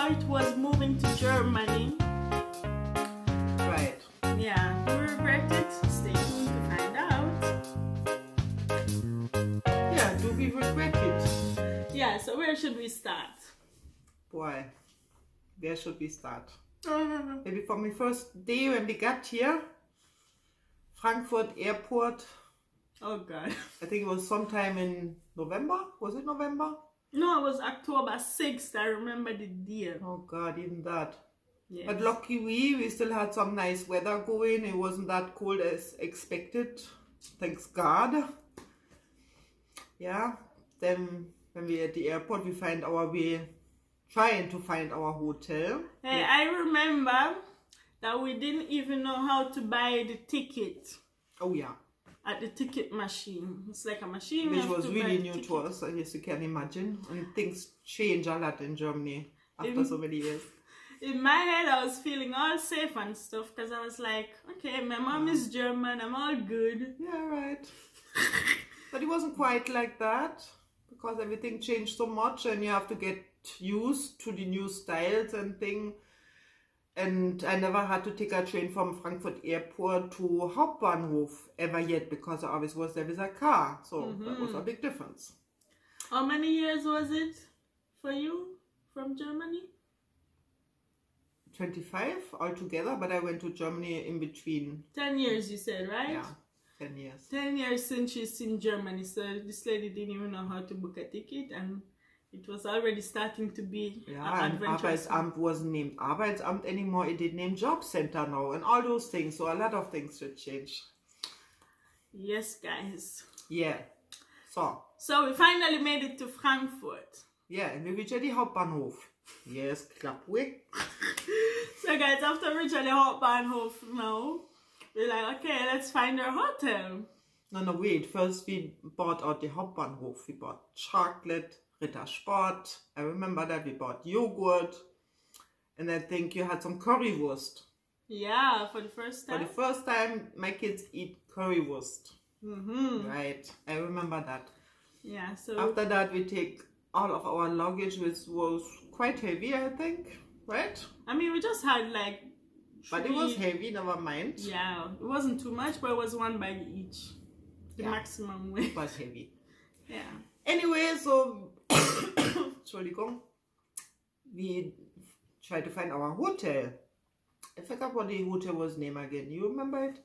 how it was moving to Germany. Right. Yeah, we regret it. Stay tuned to find out. Yeah, do we regret it? Yeah, so where should we start? Boy, where should we start? Maybe from the first day when we got here, Frankfurt Airport. Oh God. I think it was sometime in November. Was it November? No, it was October 6th. I remember the deal. Oh God, even that. Yes. But lucky we still had some nice weather going. It wasn't that cold as expected. Thanks God. Yeah. Then when we at the airport, we find our way, trying to find our hotel. Hey, I remember that we didn't even know how to buy the ticket Oh yeah. at the ticket machine. It's like a machine. Which you have was to really buy new ticket. to us, I guess you can imagine. And things change a lot in Germany after so many years. In my head, I was feeling all safe and stuff because I was like, okay, my mom is German, I'm all good. Yeah, right. But it wasn't quite like that because everything changed so much and you have to get used to the new styles and things. And I never had to take a train from Frankfurt Airport to Hauptbahnhof ever yet because I always was there with a car. So that was a big difference. How many years was it for you from Germany? 25 altogether, but I went to Germany in between. 10 years, you said, right? Yeah, 10 years. 10 years since she's in Germany, so this lady didn't even know how to book a ticket, and it was already starting to be Yeah, and adventurous. Arbeitsamt wasn't named Arbeitsamt anymore, it did name Job Center now, and all those things, so a lot of things should change. Yes, guys. Yeah, So we finally made it to Frankfurt. yeah, and we reached the Hauptbahnhof. Yes, Klappweg. So guys, after reaching the Hauptbahnhof now, we're like, okay, let's find our hotel. No, wait, first we bought out the Hauptbahnhof. We bought chocolate, Ritter Sport. I remember that we bought yogurt. And I think you had some currywurst. Yeah, for the first For time. the first time, my kids eat currywurst. Right, I remember that. Yeah, so After that, we take all of our luggage, which was quite heavy, I think, right? I mean, we just had like But it was heavy, never mind. Yeah, it wasn't too much, but it was one bag each. The Yeah. maximum weight. It was heavy. Yeah. Anyway, so, Entschuldigung, we tried to find our hotel. I forgot what the hotel was name again. You remember it?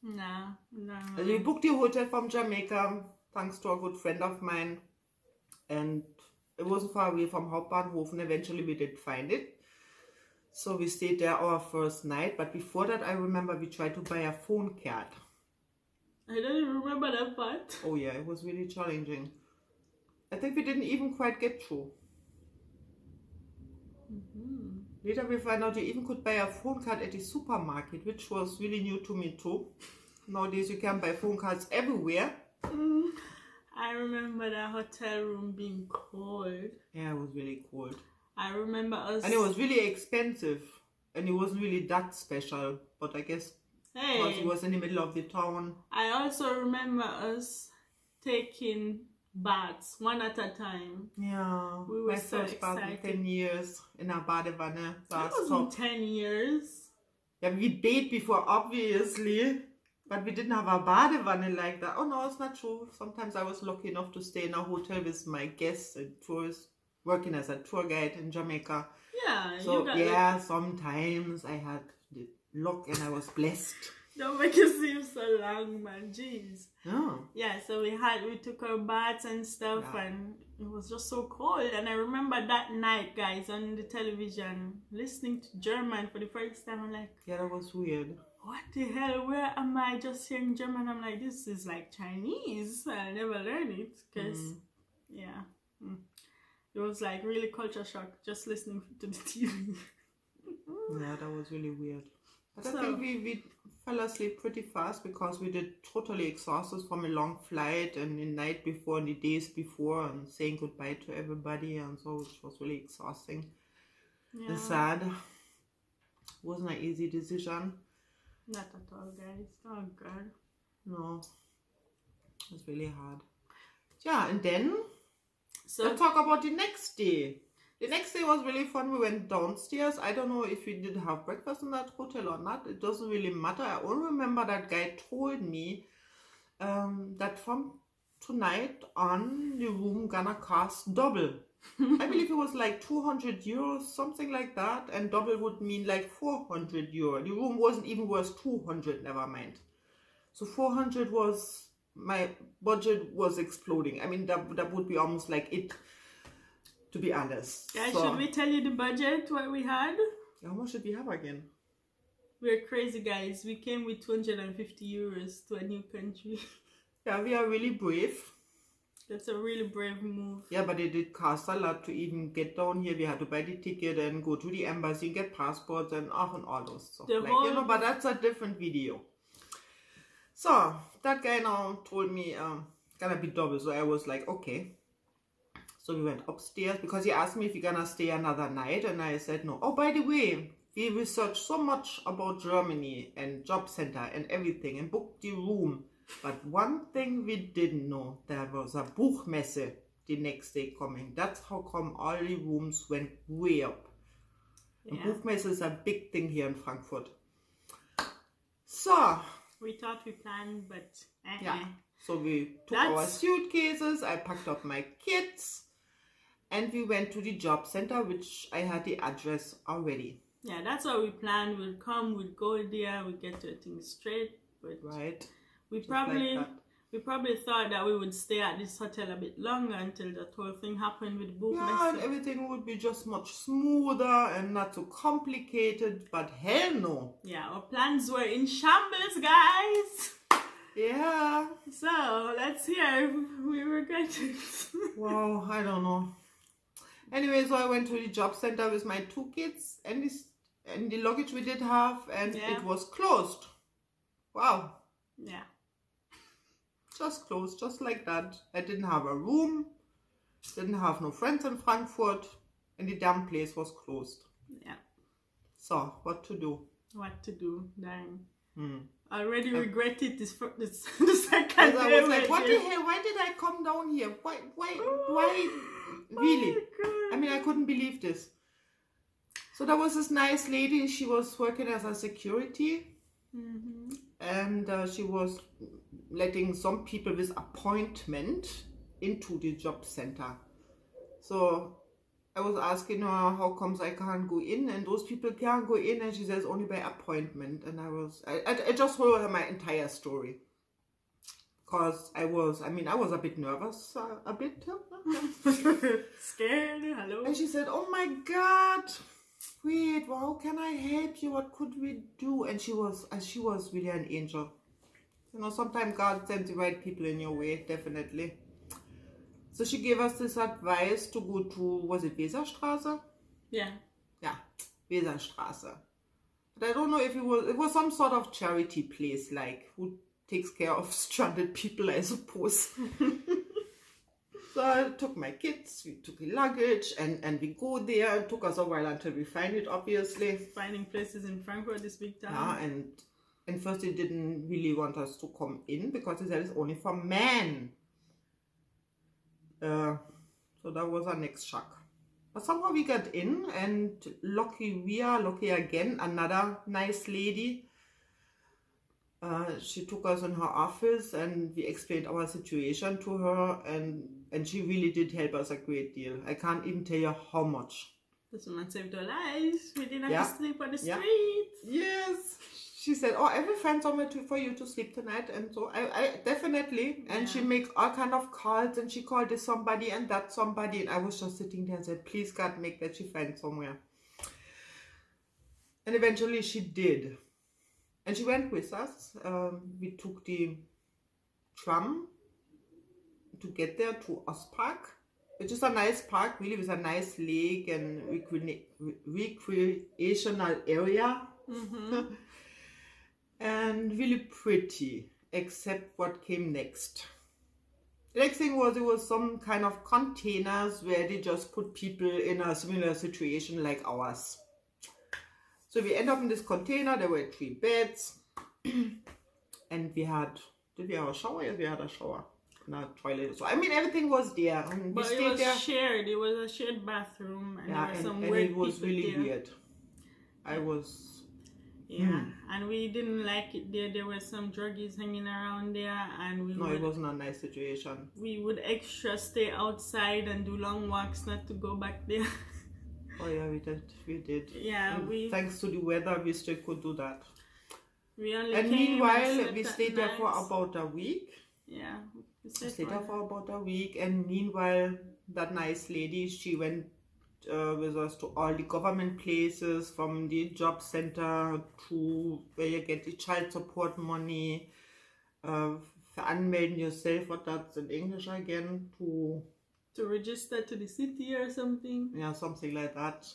No. We booked the hotel from Jamaica, thanks to a good friend of mine. And it wasn't far away from Hauptbahnhof, and eventually we did find it. So we stayed there our first night. But before that, I remember we tried to buy a phone card. I don't even remember that part. Oh yeah, it was really challenging. I think we didn't even quite get through. Later we found out you even could buy a phone card at the supermarket, which was really new to me too. Nowadays you can buy phone cards everywhere. I remember the hotel room being cold. Yeah, it was really cold. I remember us... And it was really expensive. And it wasn't really that special. But I guess because it was in the middle of the town. I also remember us taking baths one at a time. Yeah, We were my so first bath in excited. 10 years in a badewanne. That wasn't 10 years. Yeah, we bathed before, obviously. But we didn't have a badewanne like that. Oh no, it's not true. Sometimes I was lucky enough to stay in a hotel with my guests and tourists, working as a tour guide in Jamaica. Yeah, So you got yeah, sometimes I had the luck and I was blessed. Don't make it seem so long, man. Jeez. Oh. Yeah, so we took our baths and stuff, Yeah. and it was just so cold. And I remember that night, guys, on the television, listening to German for the first time. I'm like, Yeah, that was weird. what the hell? Where am I just hearing German? I'm like, this is like Chinese. I never learned it because, yeah, it was like really culture shock just listening to the TV. Yeah, that was really weird. But I So- think we fell asleep pretty fast because we did totally exhausted from a long flight and the night before and the days before and saying goodbye to everybody, and so it was really exhausting Yeah, and sad. Wasn't an easy decision. not at all, guys. Oh God. No, it was really hard. Yeah, and then So let's talk about the next day. The next day was really fun. We went downstairs. I don't know if we did have breakfast in that hotel or not. It doesn't really matter. I only remember that guy told me that from tonight on, the room gonna cost double. I believe it was like 200 euros, something like that. And double would mean like 400 euro. The room wasn't even worth 200, never mind. So 400 was, my budget was exploding. I mean, that would be almost like it, to be honest. Yeah, so, should we tell you the budget, what we had? how much did we have again? We're crazy guys. We came with 250 euros to a new country. Yeah, we are really brave. That's a really brave move. Yeah, but it did cost a lot to even get down here. We had to buy the ticket and go to the embassy and get passports and all those stuff. But that's a different video. So, that guy now told me, gonna be double. So I was like, okay. So we went upstairs because he asked me if we're gonna stay another night. And I said no. Oh, by the way, we researched so much about Germany and job center and everything and booked the room. But one thing we didn't know, there was a Buchmesse the next day coming. That's how come all the rooms went way up. Yeah. And Buchmesse is a big thing here in Frankfurt. So we thought we planned, but yeah. So we took our suitcases, I packed up my kids, and we went to the job center, which I had the address already. Yeah, that's what we planned. We'll come, we'll go there, we'll get to things straight. But right. We probably thought that we would stay at this hotel a bit longer until that whole thing happened with the Buchmesse. Yeah, and everything would be just much smoother and not so complicated, but hell no. Yeah, our plans were in shambles, guys. Yeah. So, let's hear if we regret it. Wow, I don't know. Anyway, so I went to the job center with my 2 kids and the luggage we did have, and it was closed. Wow. Yeah. Just closed, just like that. I didn't have a room, didn't have no friends in Frankfurt, and the damn place was closed. Yeah. So, what to do? What to do, dang. I already regretted this the second day. I was like, what the hell? Why did I come down here? Why? Really? I mean, I couldn't believe this. So there was this nice lady. She was working as a security. And she was letting some people with appointment into the job center. So I was asking her how comes I can't go in, and those people can't go in, and she says only by appointment. And I just told her my entire story. Because I was a bit nervous, a bit scared. Hello. And she said, oh my God, wait, well, how can I help you? What could we do? And she was really an angel. You know, sometimes God sends the right people in your way, definitely. So she gave us this advice to go to, was it Weserstraße? Yeah. Yeah, Weserstraße. But I don't know if it was some sort of charity place, like, who takes care of stranded people, I suppose. So I took my kids, we took the luggage, and we go there. It took us a while until we find it, obviously. Finding places in Frankfurt this big time. Yeah, and first they didn't really want us to come in because they said it's only for men. So that was our next shock. But somehow we got in, and lucky again, another nice lady. She took us in her office and we explained our situation to her, and she really did help us a great deal. I can't even tell you how much. This woman saved our lives. We didn't have to sleep on the street. Yes. She said, oh, I will find somewhere for you to sleep tonight. And so I definitely. And she made all kind of calls, and she called this somebody and that somebody. And I was just sitting there and said, please God, make that she find somewhere. And eventually she did. And she went with us. We took the tram to get there to Ostpark, which is a nice park, really, with a nice lake and recreational area. And really pretty, except what came next. The next thing was, it was some kind of containers where they just put people in a similar situation like ours. So we end up in this container. There were 3 beds. And we had, did we have a shower? Yes, we had a shower. toilet. So I mean, everything was there. And but it was shared. It was a shared bathroom, and there were some weird people. And it was really weird. I was. Yeah, and we didn't like it there. There were some druggies hanging around there, and it wasn't a nice situation. We would extra stay outside and do long walks not to go back there. Oh yeah, we did. Yeah, thanks to the weather, we still could do that. We only and meanwhile, we stayed there for about a week. Yeah, we stayed there for about a week, and meanwhile, that nice lady, she went with us to all the government places, from the job center to where you get the child support money, anmelden yourself, what that's in English again, to register to the city or something. Yeah, something like that.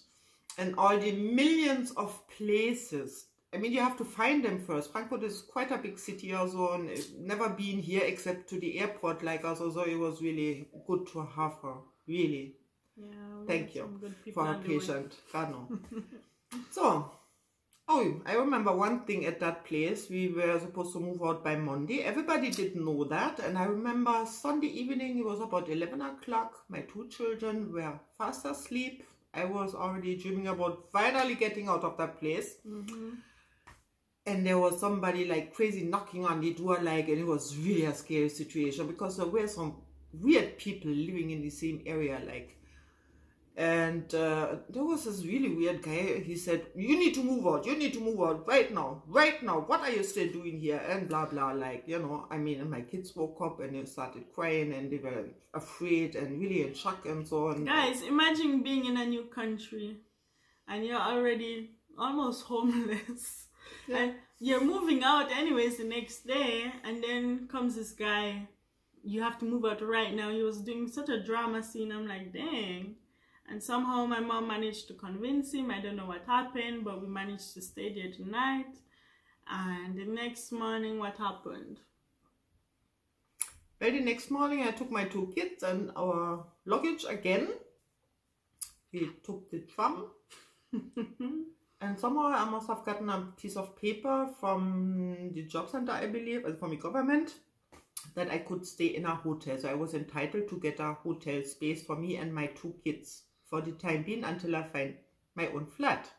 And all the millions of places. I mean, you have to find them first. Frankfurt is quite a big city also, and never been here except to the airport like us, so it was really good to have her, really. Yeah, thank you for her patience. So, I remember one thing at that place. We were supposed to move out by Monday. Everybody didn't know that. And I remember Sunday evening, it was about 11 o'clock. My 2 children were fast asleep. I was already dreaming about finally getting out of that place. And there was somebody like crazy knocking on the door, and it was really a scary situation because there were some weird people living in the same area, and there was this really weird guy. He said, you need to move out right now, what are you still doing here, and blah blah, I mean, and my kids woke up and they started crying and they were afraid and really in shock and so on. Guys, imagine being in a new country and you're already almost homeless. Yeah. And you're moving out anyways the next day, and then comes this guy, you have to move out right now. He was doing such a drama scene. I'm like, dang. And somehow my mom managed to convince him. I don't know what happened, but we managed to stay there tonight. And the next morning, what happened? Well, the next morning, I took my 2 kids and our luggage again. We took the tram. And somehow I must have gotten a piece of paper from the job center, I believe, and from the government, that I could stay in a hotel. So I was entitled to get a hotel space for me and my 2 kids for the time being until I find my own flat.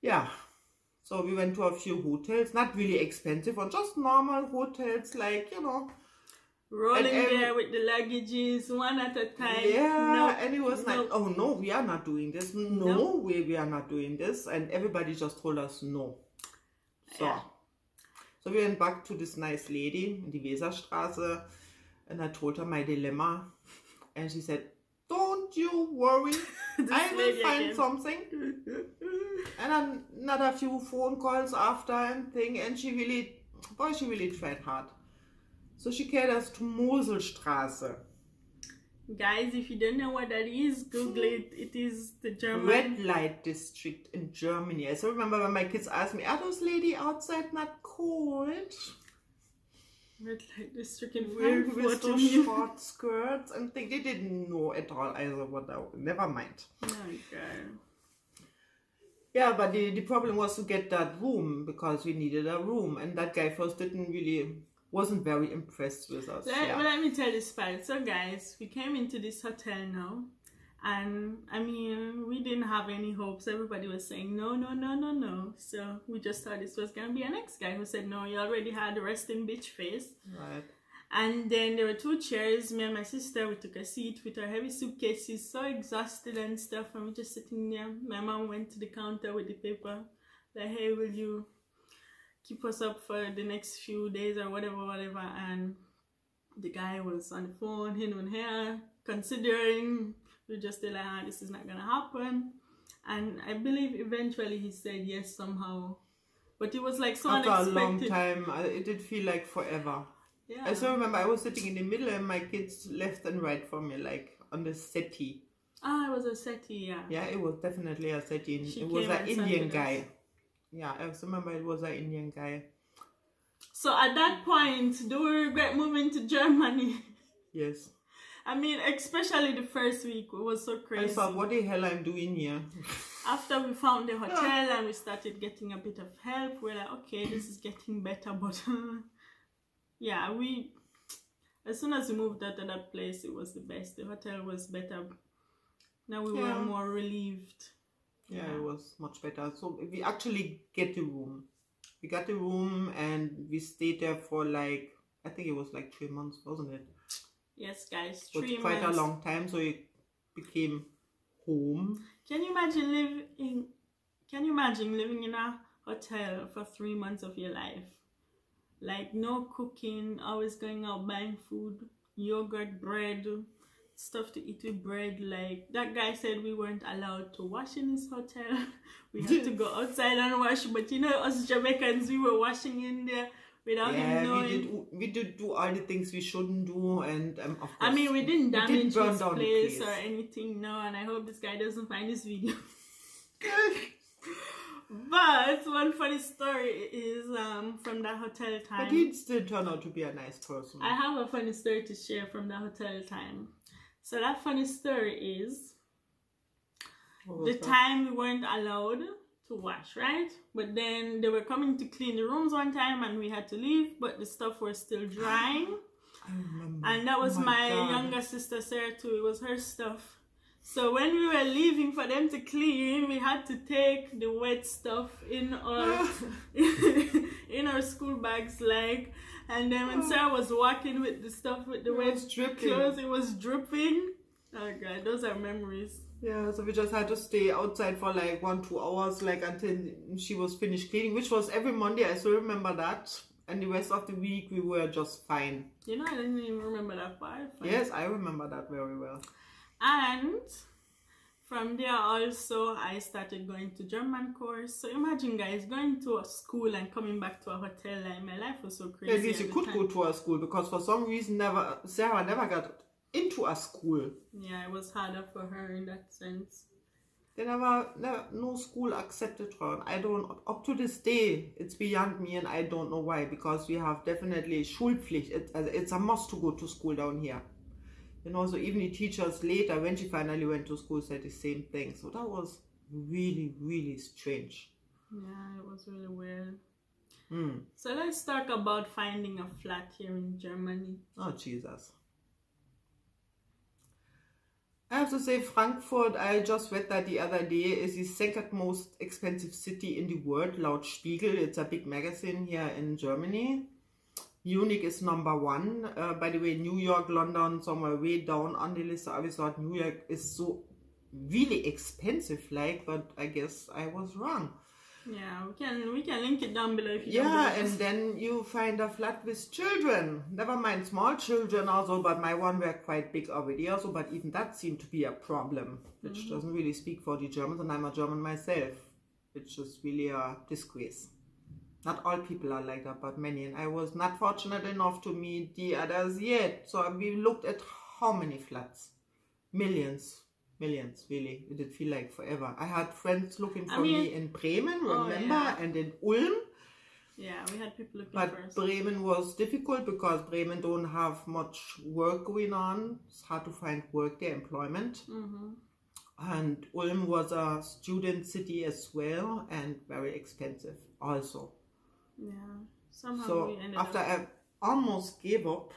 Yeah. So we went to a few hotels, not really expensive, or just normal hotels, rolling there with the luggages, one at a time. Yeah, and it was like, oh no, we are not doing this. No way, we are not doing this. And everybody just told us no. So we went back to this nice lady in the Weserstraße, and I told her my dilemma, and she said, don't you worry, I will find something. And another few phone calls after and she really tried hard. So she carried us to Moselstraße. Guys, if you don't know what that is, Google it. It is the German red light district in Germany. I still remember when my kids asked me, are those ladies outside not cold? Red light district in Frankfurt. With those short skirts and things. They didn't know at all either what I would. Never mind. Okay. Yeah, but the problem was to get that room because we needed a room, and that guy first wasn't very impressed with us. Let me tell this part. So guys, we came into this hotel now, and I mean, we didn't have any hopes. Everybody was saying no. So we just thought this was gonna be an ex guy who said no, you already had a resting bitch face. Right. And then there were 2 chairs. Me and my sister, we took a seat with our heavy suitcases, so exhausted and stuff, and we're just sitting there. My mom went to the counter with the paper, like, hey, will you keep us up for the next few days or whatever. And the guy was on the phone, him and her, considering. We just still like, this is not gonna happen. And I believe eventually he said yes somehow, but it was like so unexpected. After a long time. It did feel like forever. Yeah. I still remember I was sitting in the middle and my kids left and right from me, like on the settee. Ah, it was a settee, yeah. Yeah, it was definitely a settee. It was an Indian guy. Yeah, I also remember it was an Indian guy. So at that point, do we regret moving to Germany? Yes. I mean, especially the first week, it was so crazy. I thought, what the hell I'm doing here? After we found the hotel and we started getting a bit of help, we're like, okay, this is getting better, but yeah, as soon as we moved out of that place, it was the best. The hotel was better. Now we were more relieved. Yeah, it was much better. So we actually get the room. We got the room and we stayed there for like, I think it was like 3 months, wasn't it? Yes, guys, 3 months. Quite a long time, so it became home. Can you imagine living in a hotel for 3 months of your life? Like no cooking, always going out buying food, yogurt, bread, stuff to eat with bread. Like that guy said we weren't allowed to wash in his hotel. We had to go outside and wash, but you know, us Jamaicans, we were washing in there without him knowing. We did do all the things we shouldn't do, and of course, I mean, we didn't damage his place or anything, no, and I hope this guy doesn't find this video. But one funny story is from that hotel time. But he still turned out to be a nice person. I have a funny story to share from that hotel time. So that funny story is the time we weren't allowed to wash, right? But then they were coming to clean the rooms one time and we had to leave, but the stuff was still drying. I remember. And that was my younger sister Sarah too. It was her stuff. So when we were leaving for them to clean, we had to take the wet stuff in our in our school bags, like. And then when Sarah was walking with the stuff with the wet clothes, it was dripping. Oh god, those are memories. Yeah, so we just had to stay outside for like 1-2 hours, like until she was finished cleaning, which was every Monday. I still remember that. And the rest of the week we were just fine. You know, I didn't even remember that part. Yes, I remember that very well. And from there also I started going to German course. So imagine guys, going to a school and coming back to a hotel. Like my life was so crazy. At least you could go to a school, because for some reason Sarah never got into a school. Yeah, it was harder for her in that sense. They no school accepted her. I don't, up to this day, it's beyond me, and I don't know why, because we have definitely Schulpflicht. It's a must to go to school down here. You know, so even the teachers later, when she finally went to school, said the same thing. So that was really, really strange. Yeah, it was really weird. So let's talk about finding a flat here in Germany. Oh, Jesus. I have to say, Frankfurt, I just read that the other day, is the second most expensive city in the world, laut Spiegel. It's a big magazine here in Germany. Munich is #1. By the way, New York, London, somewhere way down on the list. I always thought New York is so really expensive, like, but I guess I was wrong. Yeah, we can link it down below if you and then you find a flat with children. Never mind small children also, but my one were quite big already also, but even that seemed to be a problem, which doesn't really speak for the Germans, and I'm a German myself, which is really a disgrace. Not all people are like that, but many, and I was not fortunate enough to meet the others yet. So we looked at how many flats? Millions, really. It did feel like forever. I had friends looking for me in Bremen, remember, and in Ulm. Yeah, we had people looking But Bremen was difficult because Bremen don't have much work going on. It's hard to find work there, employment. And Ulm was a student city as well, and very expensive also. Yeah, somehow so we ended after I almost gave up,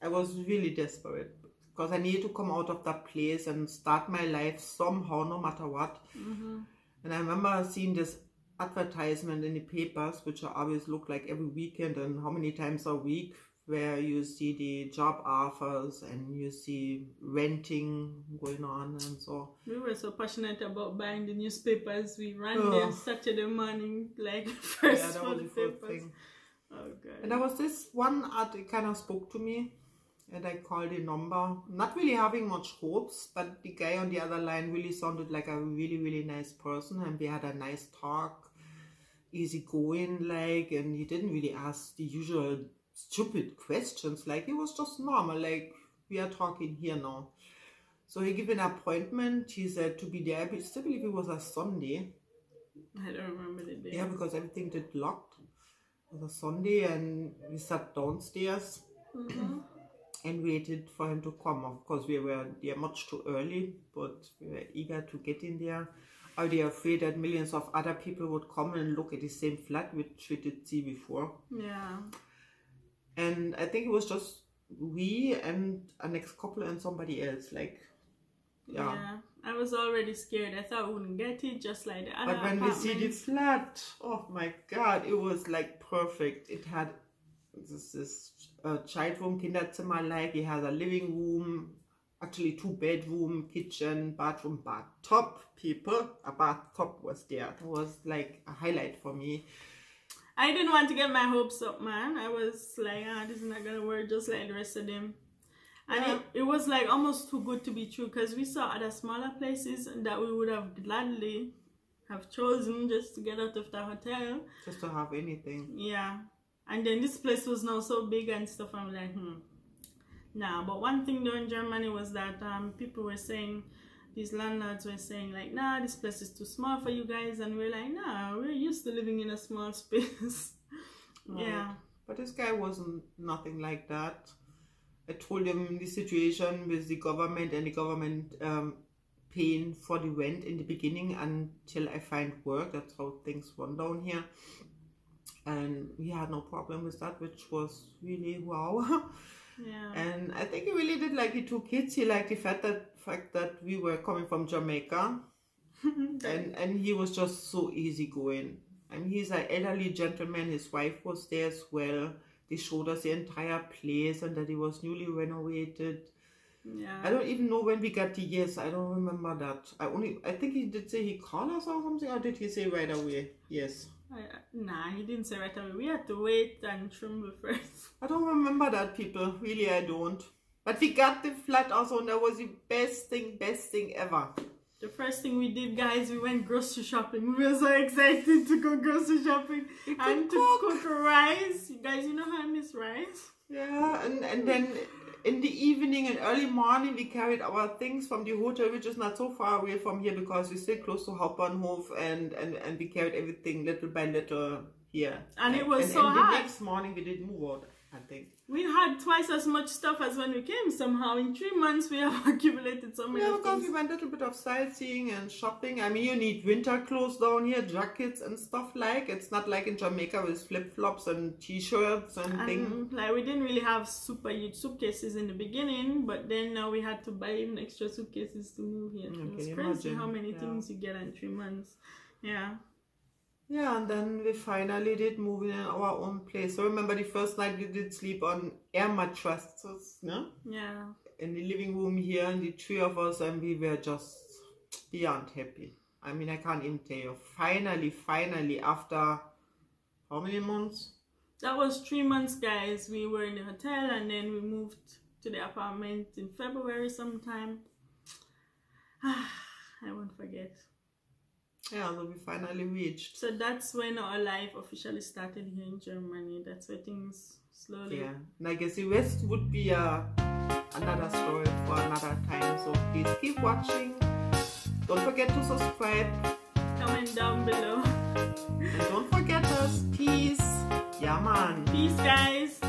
I was really desperate because I needed to come out of that place and start my life somehow, no matter what. And I remember seeing this advertisement in the papers, which I always look like every weekend and how many times a week, where you see the job offers and you see renting going on, and so. We were so passionate about buying the newspapers. We ran there Saturday morning, like first for the papers. Oh god. And there was this one ad, it kind of spoke to me, and I called the number, not really having much hopes, but the guy on the other line really sounded like a really, really nice person, and we had a nice talk, easy going, like, and he didn't really ask the usual stupid questions, like, it was just normal, like, we are talking here now. So he gave an appointment. He said to be there, I still believe it was a Sunday. I don't remember the day. Yeah, because everything did locked. It was a Sunday, and we sat downstairs and waited for him to come. Of course, we were there much too early, but we were eager to get in there. Are they afraid that millions of other people would come and look at the same flat, which we did see before? Yeah. And I think it was just we and an ex-couple and somebody else. Like, yeah. I was already scared. I thought we wouldn't get it, just like the other But when we see the flat, oh my God, it was like perfect. It had this child room, Kinderzimmer like. It has a living room, actually 2-bedroom, kitchen, bathroom, bathtub. People, a bathtub was there. That was like a highlight for me. I didn't want to get my hopes up, man. I was like, this is not gonna work, just like the rest of them. And it was like almost too good to be true, because we saw other smaller places that we would have gladly have chosen just to get out of the hotel. Just to have anything. Yeah. And then this place was now so big and stuff. I'm like, nah. But one thing though in Germany was that people were saying, these landlords were saying like, nah, this place is too small for you guys. And we're like, nah, we're used to living in a small space. Yeah. But this guy wasn't nothing like that. I told him the situation with the government and the government paying for the rent in the beginning until I find work. That's how things run down here. And we had no problem with that, which was really wow. Yeah. And I think he really did like the 2 kids. He liked the fact that we were coming from Jamaica. and he was just so easygoing. And he's an elderly gentleman. His wife was there as well. They showed us the entire place and that it was newly renovated. Yeah. I don't even know when we got the yes. I don't remember that. I think he did say he called us or something, or did he say right away? Yes. Nah, he didn't say right away. We had to wait and tremble first. I don't remember that, people. Really, I don't. But we got the flat also, and that was the best thing ever. The first thing we did, guys, we went grocery shopping. We were so excited to go grocery shopping and to cook rice. You guys, you know how I miss rice? Yeah, and then in the evening and early morning, we carried our things from the hotel, which is not so far away from here because we're still close to Hauptbahnhof, and we carried everything little by little here. And it was so hot. The next morning, we did move out, I think. We had twice as much stuff as when we came somehow. In 3 months, we have accumulated so many things. Yeah, because we went a little bit of sightseeing and shopping. I mean, you need winter clothes down here, jackets and stuff like. It's not like in Jamaica with flip-flops and t-shirts and things. Like, we didn't really have super huge suitcases in the beginning, but then now we had to buy even extra suitcases to move here. It's crazy how many things you get in 3 months. Yeah. Yeah, and then we finally did move in our own place. So remember the first night we did sleep on air mattresses, no? Yeah. In the living room here, and the 3 of us, and we were just beyond happy. I mean, I can't even tell you. Finally, after how many months? That was 3 months, guys. We were in the hotel, and then we moved to the apartment in February sometime. I won't forget. Yeah, so we finally reached. So that's when our life officially started here in Germany. That's where things slowly... Yeah, and I guess the rest would be another story for another time. So please keep watching. Don't forget to subscribe. Comment down below. And don't forget us. Peace. Yeah, man. Peace, guys.